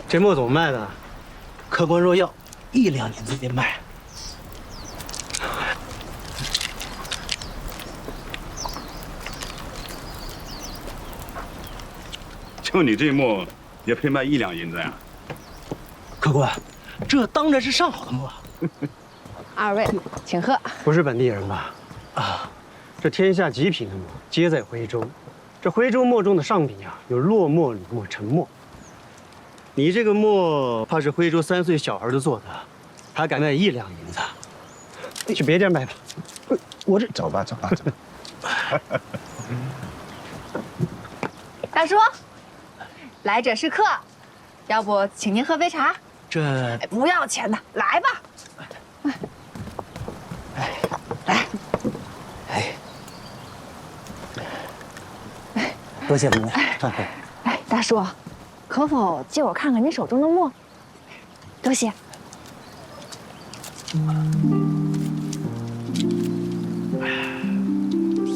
这墨怎么卖的？客官若要，1两银子便卖。就你这墨，也配卖1两银子呀？客官，这当然是上好的墨。二位，请喝。不是本地人吧？啊，这天下极品的墨皆在徽州。这徽州墨中的上品啊，有落墨、吕墨、沉墨。你这个墨怕是徽州3岁小儿子做的，还敢卖1两银子？去别地儿卖吧。我这走吧。大叔，来者是客，要不请您喝杯茶？这不要钱的，来吧。多谢您。哎，大叔，可否借我看看您手中的墨？多谢。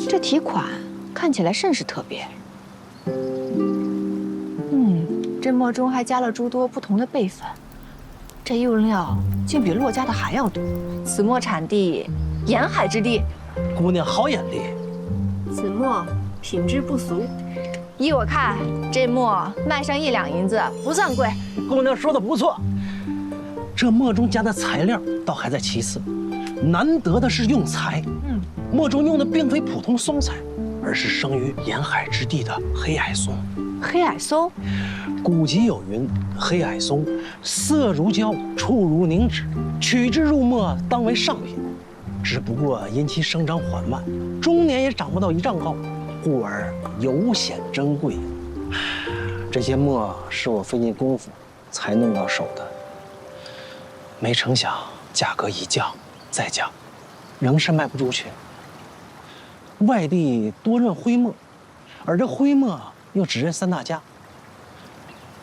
这题款看起来甚是特别。这墨中还加了诸多不同的辈分，这用料竟比骆家的还要多。此墨产地沿海之地，姑娘好眼力。此墨品质不俗。依我看，这墨卖上1两银子不算贵。姑娘说的不错，这墨中加的材料倒还在其次，难得的是用材。墨中用的并非普通松材，而是生于沿海之地的黑矮松。黑矮松，古籍有云：黑矮松，色如胶，触如凝脂，取之入墨，当为上品。只不过因其生长缓慢，终年也长不到1丈高，故而尤显珍贵。这些墨是我费尽功夫才弄到手的，没成想价格一降再降，仍是卖不出去。外地多认徽墨，而这徽墨又只认3大家。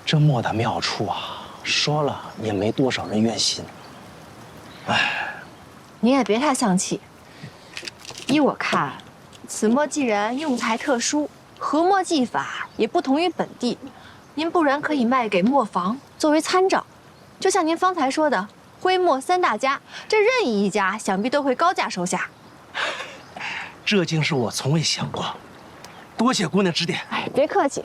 这墨的妙处啊，说了也没多少人愿信。您也别太丧气。依我看，此墨既然用材特殊，和墨技法也不同于本地，您不然可以卖给墨坊作为参照。就像您方才说的，徽墨3大家，这任意一家想必都会高价收下。这竟是我从未想过，多谢姑娘指点。哎，别客气。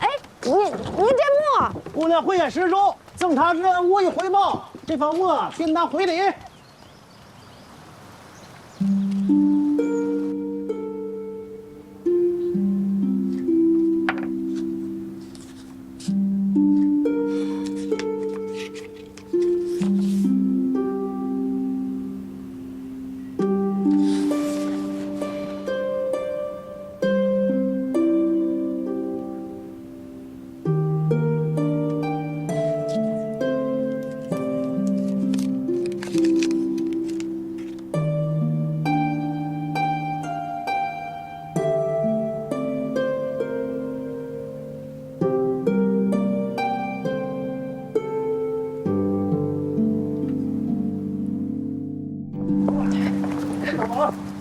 哎，您这墨，姑娘慧眼识珠，赠茶之恩无以回报，这方墨便当回礼。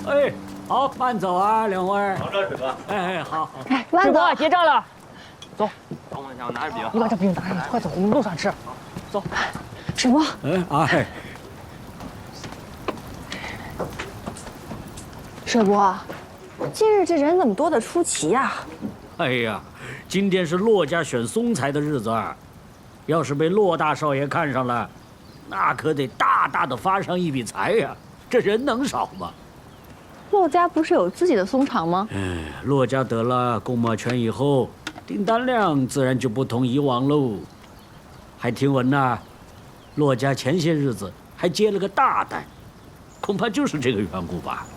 哎，好，慢走啊，两位。好，这水哥。哎，好。哎，慢走，结账了。走，等我一下，我拿着笔吧。你把这不用拿着，快走，我们路上吃。走。水波。哎，水波，今日这人怎么多得出奇呀？哎呀，今天是骆家选松材的日子，要是被骆大少爷看上了，那可得大大的发上一笔财呀。这人能少吗？骆家不是有自己的松厂吗？骆家得了供墨权以后，订单量自然就不同以往喽。还听闻呐，骆家前些日子还接了个大单，恐怕就是这个缘故吧。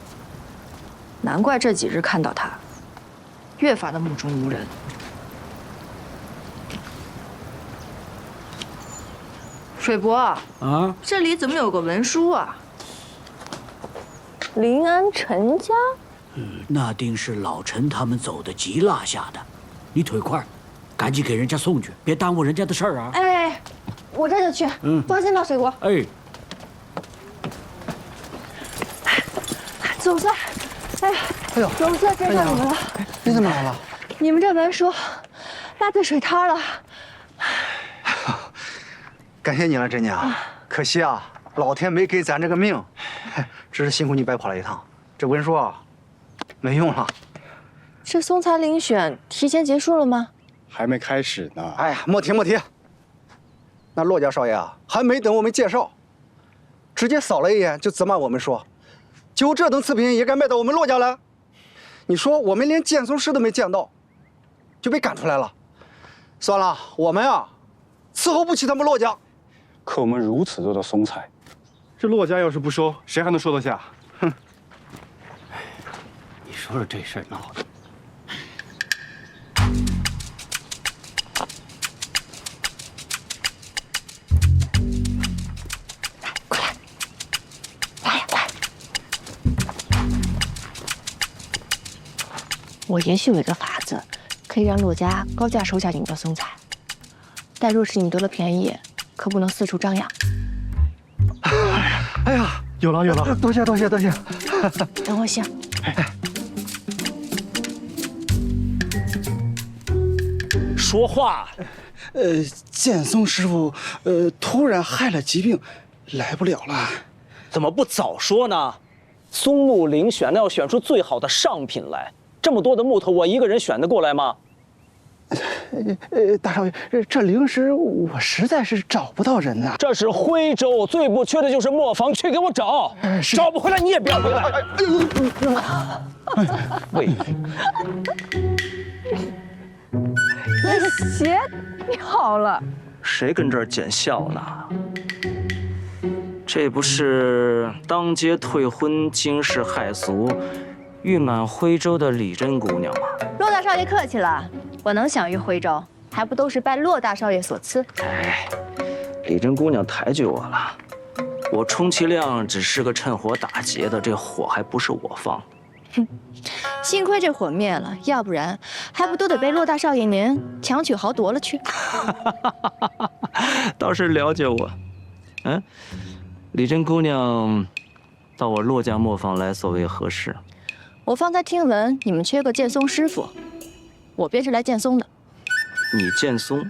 难怪这几日看到他，越发的目中无人。水伯啊，这里怎么有个文书啊？临安陈家？那定是老陈他们走的急落下的。你腿快，赶紧给人家送去，别耽误人家的事儿啊！哎，我这就去。放心吧，水伯。哎，总算，哎呦，总算见上你们了。你怎么来了？你们这文书落在水摊了。感谢你了，珍娘。可惜啊，老天没给咱这个命，真是辛苦你白跑了一趟。这文书啊，没用了。这松才遴选提前结束了吗？还没开始呢。哎呀，莫提莫提。那骆家少爷啊，还没等我们介绍，直接扫了一眼就责骂我们说，就这等次品也敢卖到我们骆家来？你说我们连见松师都没见到，就被赶出来了。算了，我们啊，伺候不起他们骆家。可我们如此多的松材，这骆家要是不收，谁还能收得下？哼！你说说这事儿闹的。我也许有一个法子，可以让骆家高价收下你们的松材，但若是你们得了便宜，可不能四处张扬。哎呀，有了有了，多谢多谢多谢。等我想，说话。剑松师傅，突然害了疾病，来不了了。怎么不早说呢？松木遴选，那要选出最好的上品来。这么多的木头，我一个人选得过来吗？大少爷，这灵石我实在是找不到人呐。这是徽州，最不缺的就是磨坊，去给我找。找不回来你也别回来。喂，鞋，你好了。谁跟这儿捡笑呢？这不是当街退婚、惊世骇俗、誉满徽州的李珍姑娘吗？骆大少爷客气了，我能享誉徽州，还不都是拜骆大少爷所赐？哎，李珍姑娘抬举我了，我充其量只是个趁火打劫的，这火还不是我放。哼，幸亏这火灭了，要不然还不都得被骆大少爷您强取豪夺了去？倒是了解我。嗯，李珍姑娘到我骆家磨坊来，所谓何事？我方才听闻你们缺个剑松师傅，我便是来剑松的。你剑松？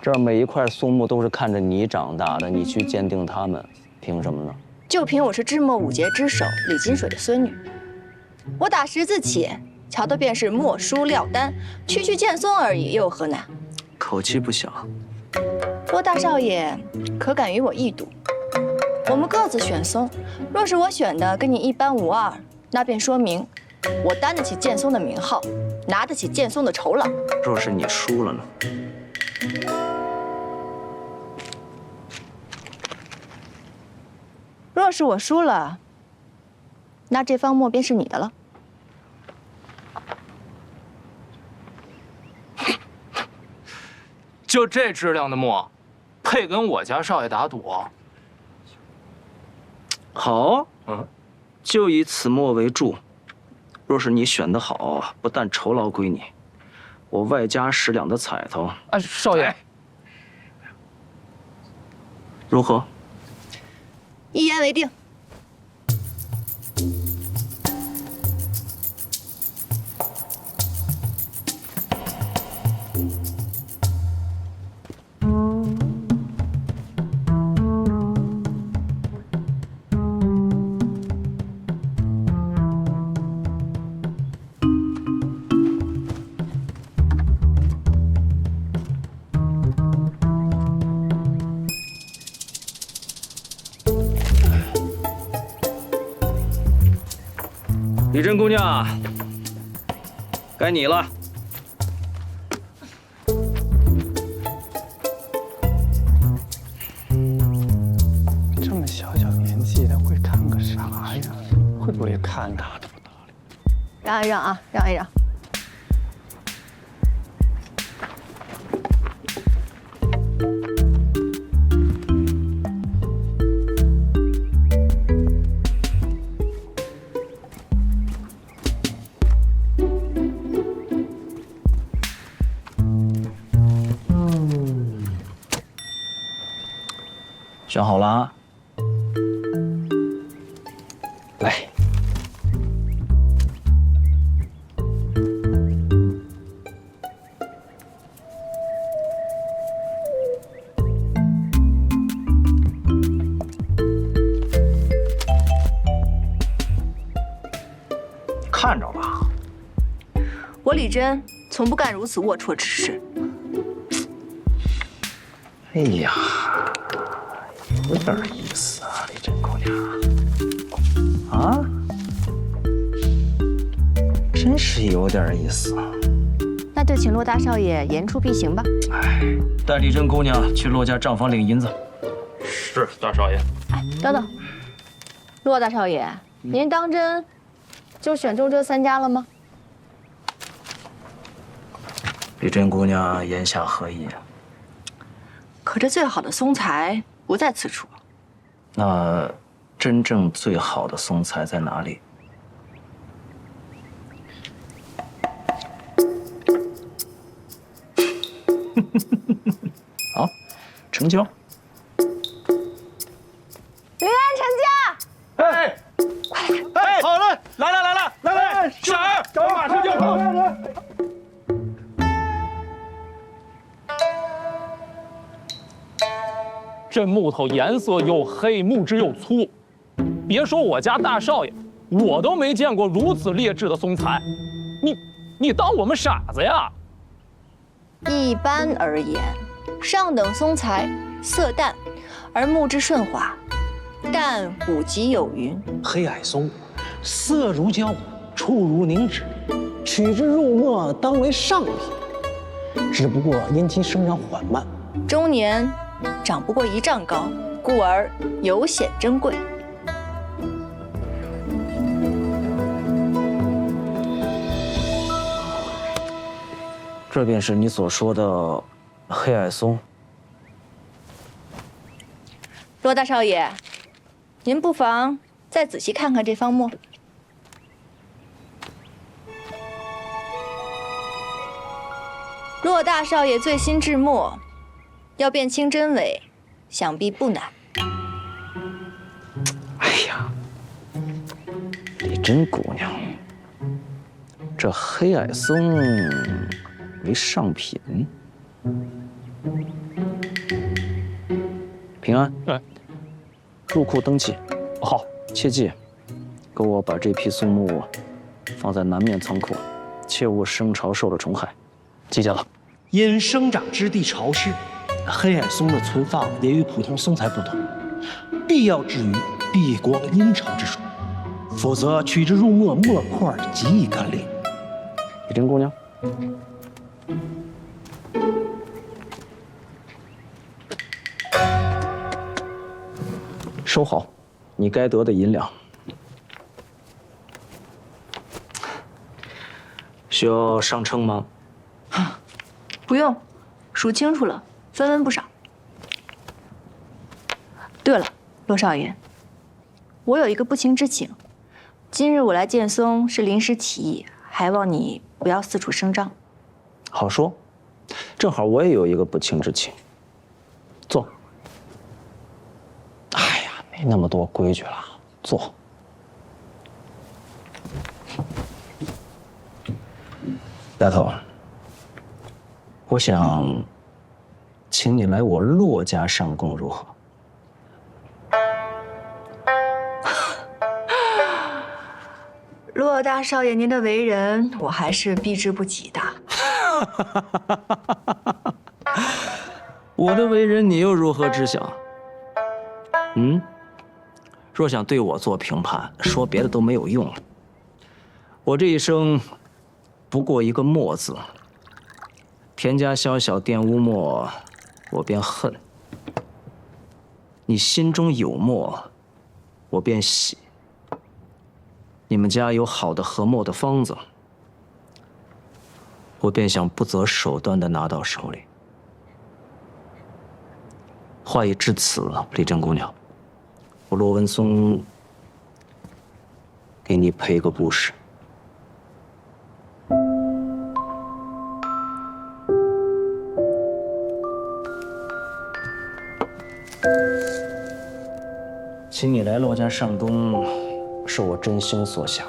这儿每一块松木都是看着你长大的，你去鉴定它们，凭什么呢？就凭我是智墨五杰之首李金水的孙女，我打识字起，瞧的便是墨书料丹，区区剑松而已，又有何难？口气不小。骆大少爷可敢与我一赌？我们各自选松，若是我选的跟你一般无二，那便说明我担得起剑松的名号，拿得起剑松的酬劳。若是你输了呢？若是我输了，那这方墨便是你的了。就这质量的墨，配跟我家少爷打赌？好，就以此墨为注。若是你选得好，不但酬劳归你，我外加10两的彩头。哎，少爷，如何？一言为定。李珍姑娘，该你了。这么小年纪的会看个啥呀？会不会看呐？让一让啊，让一让。选好了啊！来，李真从不干如此龌龊之事。哎呀，有点意思啊，李真姑娘。啊，真是有点意思。那就请骆大少爷言出必行吧。哎，带李真姑娘去骆家账房领银子。是大少爷。哎，等等，骆大少爷，您当真就选中这3家了吗？李真姑娘言下何意？可这最好的松材不在此处。那真正最好的松材在哪里？好，成交。林安成家。哎，哎，好了，来，小儿，找马车就跑。这木头颜色又黑，木质又粗，别说我家大少爷，我都没见过如此劣质的松材。你当我们傻子呀？一般而言，上等松材色淡，而木质顺滑，但古籍有云：黑矮松，色如胶，触如凝脂，取之入墨，当为上品。只不过因其生长缓慢，终年长不过1丈高，故而尤显珍贵。这便是你所说的黑矮松。骆大少爷，您不妨再仔细看看这方墨。骆大少爷醉心制墨，要辨清真伪，想必不难。哎呀，李真姑娘，这黑矮松为上品。平安，哎，入库登记。好，切记，给我把这批松木放在南面仓库，切勿生潮受了虫害。记下了。因生长之地潮湿，黑矮松的存放也与普通松材不同，必要置于避光阴潮之处，否则取之入墨，墨块极易干裂。李真姑娘，收好你该得的银两。需要上称吗？不用，数清楚了，分文不少。对了，骆少爷，我有一个不情之请，今日我来见松是临时起意，还望你不要四处声张。好说，正好我也有一个不情之请。坐。哎呀，没那么多规矩了，坐。丫头，我想请你来我骆家上供，如何？骆大少爷，您的为人我还是避之不及的。我的为人你又如何知晓？若想对我做评判，说别的都没有用了。我这一生不过一个墨字，田家宵小玷污墨，我便恨；你心中有墨，我便喜。你们家有好的和墨的方子，我便想不择手段地拿到手里。话已至此，李真姑娘，我骆文松给你赔个不是。请你来骆家上供，是我真心所想。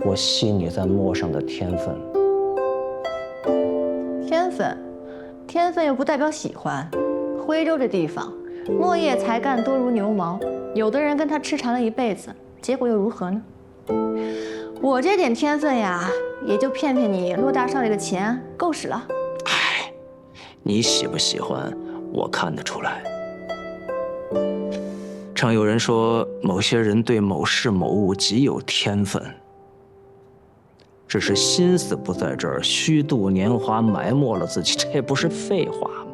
我惜你在墨上的天分。天分又不代表喜欢。徽州这地方，墨叶才干多如牛毛，有的人跟他痴缠了一辈子，结果又如何呢？我这点天分呀，也就骗骗你骆大少爷的钱够使了。哎，你喜不喜欢，我看得出来。常有人说，某些人对某事某物极有天分，只是心思不在这儿，虚度年华，埋没了自己，这不是废话吗？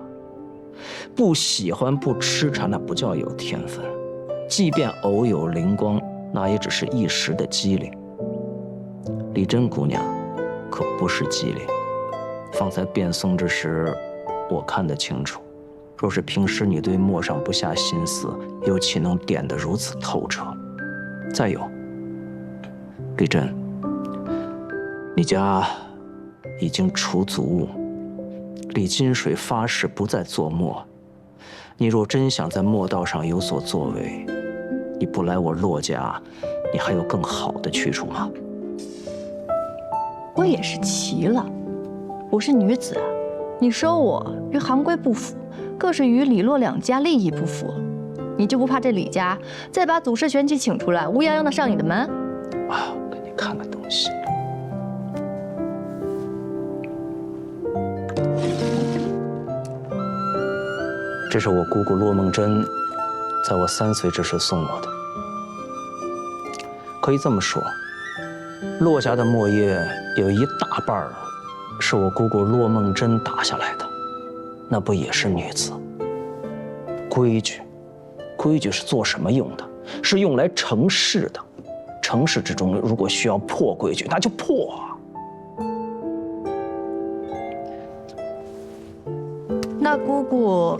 不喜欢不痴缠，那不叫有天分。即便偶有灵光，那也只是一时的机灵。丽珍姑娘可不是机灵，方才变松之时，我看得清楚。若是平时你对陌上不下心思，又岂能点得如此透彻？再有，丽珍，你家已经除族务，李金水发誓不再做墨。你若真想在墨道上有所作为，你不来我骆家，你还有更好的去处吗？我也是奇了，我是女子，你收我与行规不符，更是与李骆两家利益不符，你就不怕这李家再把祖师玄奇请出来，乌泱泱的上你的门？啊，给你看个东西。这是我姑姑骆梦真在我3岁之时送我的。可以这么说，骆家的墨业有一大半是我姑姑骆梦真打下来的，那不也是女子？规矩，规矩是做什么用的？是用来成事的。成事之中，如果需要破规矩，那就破啊。那姑姑，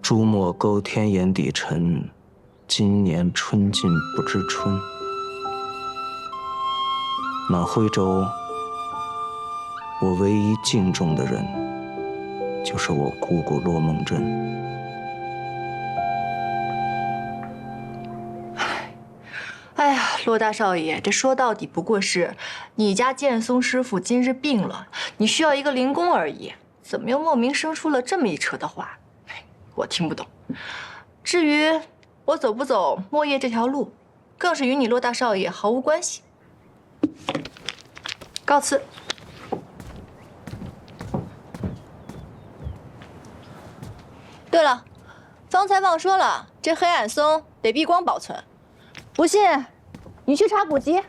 朱墨勾天眼底沉，今年春尽不知春。满徽州，我唯一敬重的人，就是我姑姑骆梦真。哎呀，骆大少爷，这说到底不过是你家剑松师傅今日病了，你需要一个灵工而已，怎么又莫名生出了这么一扯的话？我听不懂。至于我走不走墨业这条路，更是与你骆大少爷毫无关系。告辞。对了，方才忘说了，这黑暗松得避光保存，不信你去查古籍。